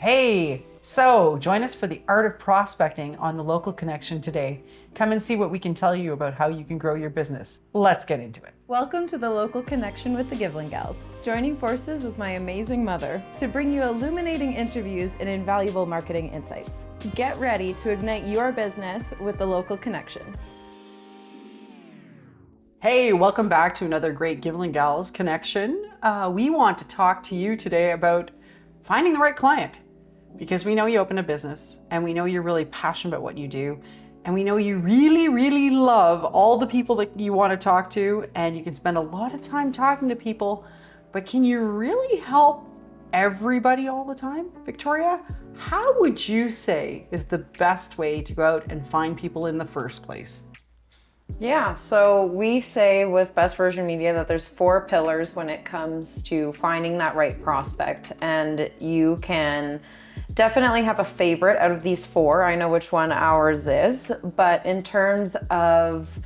Hey, so join us for the art of prospecting on the Local Connection today. Come and see what we can tell you about how you can grow your business. Let's get into it. Welcome to the Local Connection with the Givlin Gals, joining forces with my amazing mother to bring you illuminating interviews and invaluable marketing insights. Get ready to ignite your business with the Local Connection. Hey, welcome back to another great Givlin Gals connection. We want to talk to you today about finding the right client, because we know you open a business and we know you're really passionate about what you do. And we know you really, really love all the people that you want to talk to, and you can spend a lot of time talking to people, but can you really help everybody all the time? Victoria, how would you say is the best way to go out and find people in the first place? Yeah, so we say with Best Version Media that there's 4 pillars when it comes to finding that right prospect, and you can definitely have a favorite out of these 4. I know which one ours is, but in terms of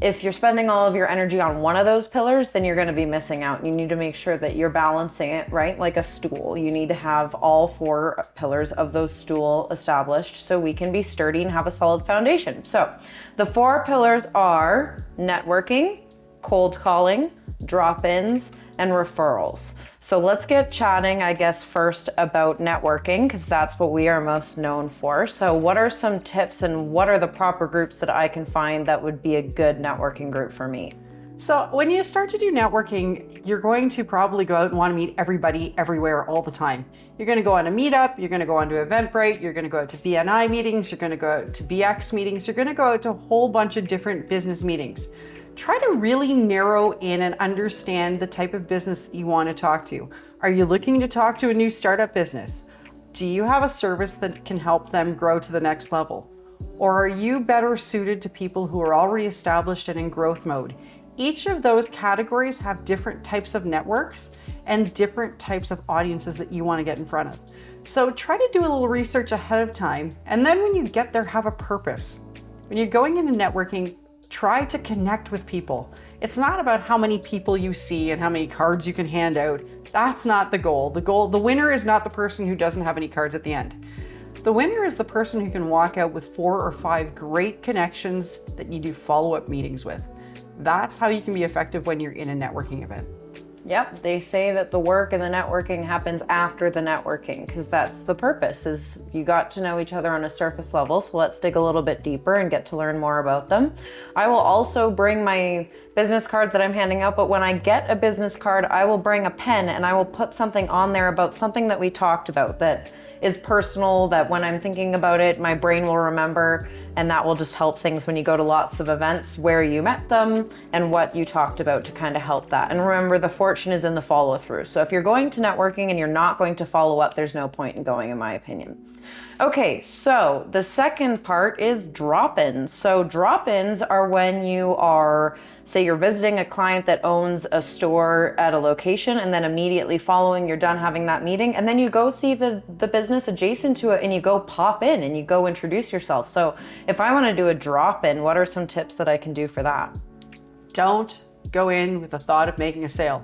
if you're spending all of your energy on one of those pillars, then you're going to be missing out. You need to make sure that you're balancing it, right? Like a stool. You need to have all 4 pillars of those stool established so we can be sturdy and have a solid foundation. So the 4 pillars are networking, cold calling, drop-ins, and referrals. So let's get chatting, I guess, first about networking, because that's what we are most known for. So what are some tips and what are the proper groups that I can find that would be a good networking group for me? So when you start to do networking, you're going to probably go out and want to meet everybody everywhere all the time. You're going to go on a meetup, you're going to go on to Eventbrite, you're going to go out to BNI meetings, you're going to go out to BX meetings, you're going to go out to a whole bunch of different business meetings. Try to really narrow in and understand the type of business that you want to talk to. Are you looking to talk to a new startup business? Do you have a service that can help them grow to the next level? Or are you better suited to people who are already established and in growth mode? Each of those categories have different types of networks and different types of audiences that you want to get in front of. So try to do a little research ahead of time, and then when you get there, have a purpose. When you're going into networking, try to connect with people. It's not about how many people you see and how many cards you can hand out. That's not the goal. The winner is not the person who doesn't have any cards at the end. The winner is the person who can walk out with 4 or 5 great connections that you do follow-up meetings with. That's how you can be effective when you're in a networking event. Yep, they say that the work and the networking happens after the networking, because that's the purpose, is you got to know each other on a surface level. So let's dig a little bit deeper and get to learn more about them. I will also bring my business cards that I'm handing out, but when I get a business card, I will bring a pen and I will put something on there about something that we talked about that is personal, that when I'm thinking about it, my brain will remember, and that will just help things when you go to lots of events, where you met them and what you talked about to kind of help that. And remember, the fortune is in the follow through. So if you're going to networking and you're not going to follow up, there's no point in going, in my opinion. Okay, so the second part is drop-ins. So drop-ins are when you are, say you're visiting a client that owns a store at a location, and then immediately following you're done having that meeting, and then you go see the business adjacent to it and you go pop in and you go introduce yourself. So if I want to do a drop-in, what are some tips that I can do for that? Don't go in with the thought of making a sale.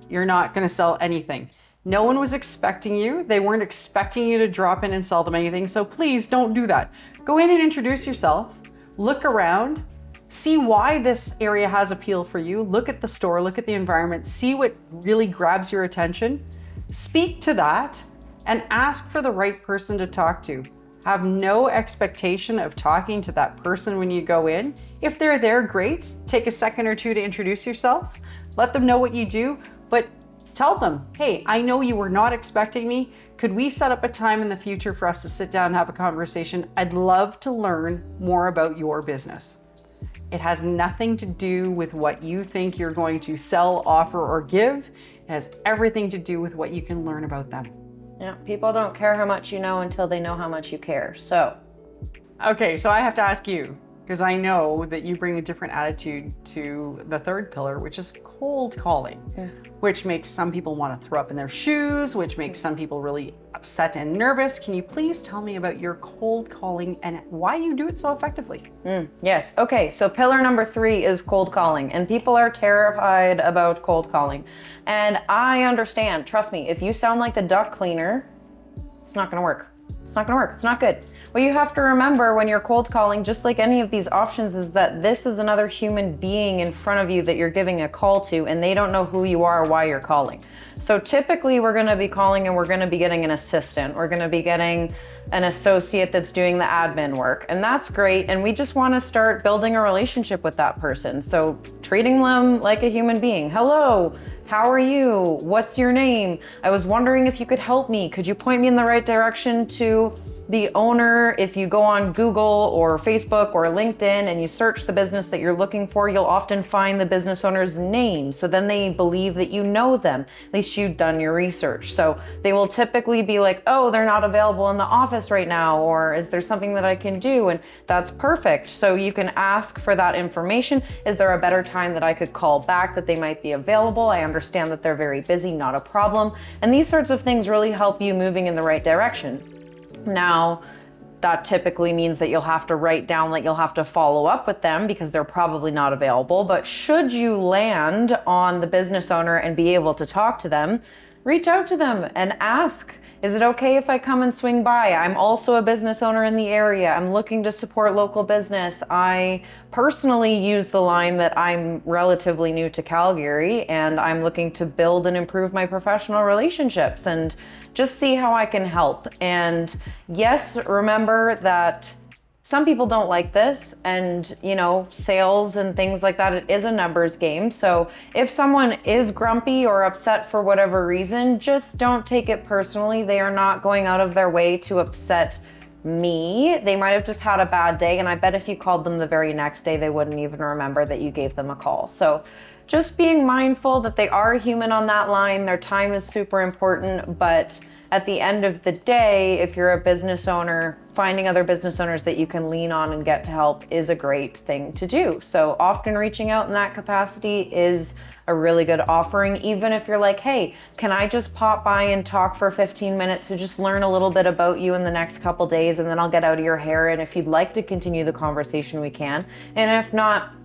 You're not going to sell anything. No one was expecting you. They weren't expecting you to drop in and sell them anything. So please don't do that. Go in and introduce yourself. Look around. See why this area has appeal for you. Look at the store, look at the environment, see what really grabs your attention. Speak to that and ask for the right person to talk to. Have no expectation of talking to that person when you go in. If they're there, great. Take a second or two to introduce yourself. Let them know what you do, but tell them, hey, I know you were not expecting me. Could we set up a time in the future for us to sit down and have a conversation? I'd love to learn more about your business. It has nothing to do with what you think you're going to sell, offer, or give. It has everything to do with what you can learn about them. Yeah, people don't care how much you know until they know how much you care. So, okay, so I have to ask you, because I know that you bring a different attitude to the third pillar, which is cold calling, which makes some people want to throw up in their shoes, which makes some people really upset and nervous. Can you please tell me about your cold calling and why you do it so effectively? Yes. Okay. So pillar number 3 is cold calling, and people are terrified about cold calling. And I understand, trust me, if you sound like the duct cleaner, It's not gonna work. It's not gonna work. It's not good. What you have to remember when you're cold calling, just like any of these options, is that this is another human being in front of you that you're giving a call to, and they don't know who you are or why you're calling. So typically we're gonna be calling and we're gonna be getting an assistant. We're gonna be getting an associate that's doing the admin work, and that's great. And we just wanna start building a relationship with that person. So treating them like a human being. Hello, how are you? What's your name? I was wondering if you could help me. Could you point me in the right direction to the owner? If you go on Google or Facebook or LinkedIn and you search the business that you're looking for, you'll often find the business owner's name. So then they believe that you know them. At least you've done your research. So they will typically be like, oh, they're not available in the office right now, or is there something that I can do? And that's perfect. So you can ask for that information. Is there a better time that I could call back that they might be available? I understand that they're very busy, not a problem. And these sorts of things really help you moving in the right direction. Now, that typically means that you'll have to write down that you'll have to follow up with them because they're probably not available. But should you land on the business owner and be able to talk to them, reach out to them and ask, is it okay if I come and swing by? I'm also a business owner in the area. I'm looking to support local business. I personally use the line that I'm relatively new to Calgary and I'm looking to build and improve my professional relationships and just see how I can help. And yes, remember that some people don't like this, and sales and things like that, it is a numbers game. So if someone is grumpy or upset for whatever reason, just don't take it personally. They are not going out of their way to upset me. They might have just had a bad day, and I bet if you called them the very next day, they wouldn't even remember that you gave them a call. So just being mindful that they are human on that line. Their time is super important, but at the end of the day, if you're a business owner, finding other business owners that you can lean on and get to help is a great thing to do. So often reaching out in that capacity is a really good offering, even if you're like, hey, can I just pop by and talk for 15 minutes to just learn a little bit about you in the next couple days, and then I'll get out of your hair. And if you'd like to continue the conversation, we can. And if not,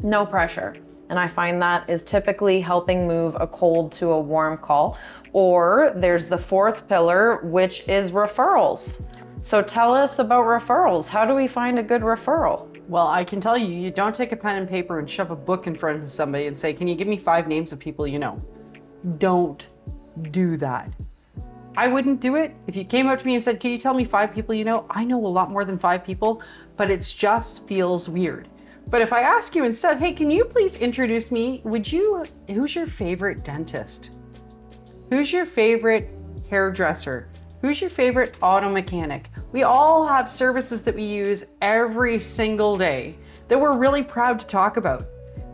no pressure. And I find that is typically helping move a cold to a warm call. Or there's the fourth pillar, which is referrals. So tell us about referrals. How do we find a good referral? Well, I can tell you, you don't take a pen and paper and shove a book in front of somebody and say, can you give me 5 names of people you know? Don't do that. I wouldn't do it. If you came up to me and said, can you tell me 5 people you know? I know a lot more than 5 people, but it just feels weird. But if I ask you instead, hey, can you please introduce me? Who's your favorite dentist? Who's your favorite hairdresser? Who's your favorite auto mechanic? We all have services that we use every single day that we're really proud to talk about.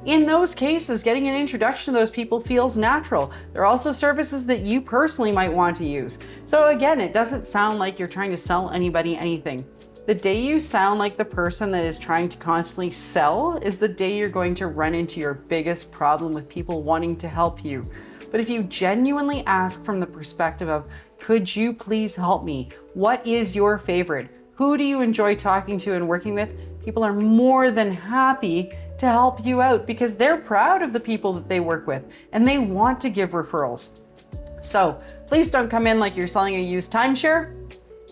In those cases, getting an introduction to those people feels natural. There are also services that you personally might want to use. So again, it doesn't sound like you're trying to sell anybody anything. The day you sound like the person that is trying to constantly sell is the day you're going to run into your biggest problem with people wanting to help you. But if you genuinely ask from the perspective of, could you please help me? What is your favorite? Who do you enjoy talking to and working with? People are more than happy to help you out because they're proud of the people that they work with and they want to give referrals. So please don't come in like you're selling a used timeshare.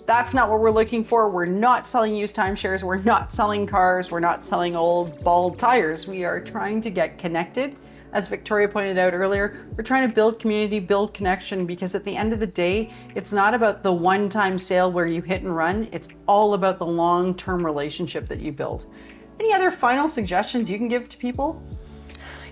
That's not what we're looking for. We're not selling used timeshares. We're not selling cars. We're not selling old bald tires. We are trying to get connected. As Victoria pointed out earlier, we're trying to build community, build connection, because at the end of the day, it's not about the one-time sale where you hit and run. It's all about the long-term relationship that you build. Any other final suggestions you can give to people?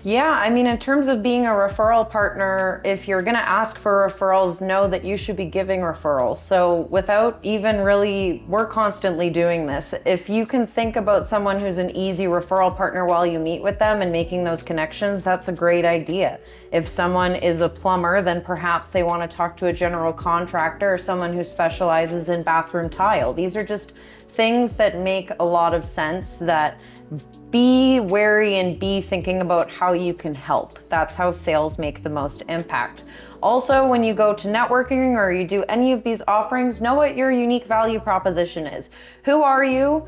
Yeah, I mean, in terms of being a referral partner, if you're gonna ask for referrals, know that you should be giving referrals. So without even really, we're constantly doing this. If you can think about someone who's an easy referral partner while you meet with them and making those connections, that's a great idea. If someone is a plumber, then perhaps they wanna talk to a general contractor or someone who specializes in bathroom tile. These are just things that make a lot of sense, that be wary and be thinking about how you can help. That's how sales make the most impact. Also, when you go to networking or you do any of these offerings, know what your unique value proposition is. Who are you?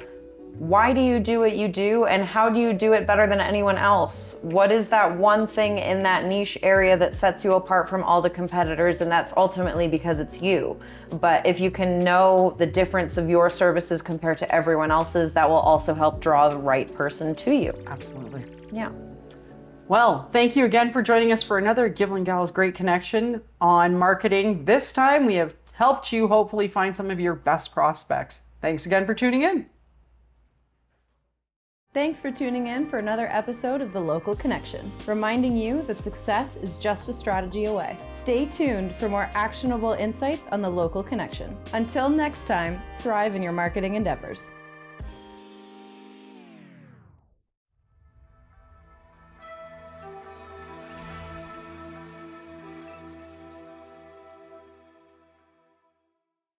Why do you do what you do, and how do you do it better than anyone else? What is that one thing in that niche area that sets you apart from all the competitors? And that's ultimately because it's you. But if you can know the difference of your services compared to everyone else's, that will also help draw the right person to you. Absolutely. Yeah. Well, thank you again for joining us for another Givlin Gals Great Connection on marketing. This time we have helped you hopefully find some of your best prospects. Thanks again for tuning in. Thanks for tuning in for another episode of The Local Connection, reminding you that success is just a strategy away. Stay tuned for more actionable insights on The Local Connection. Until next time, thrive in your marketing endeavors.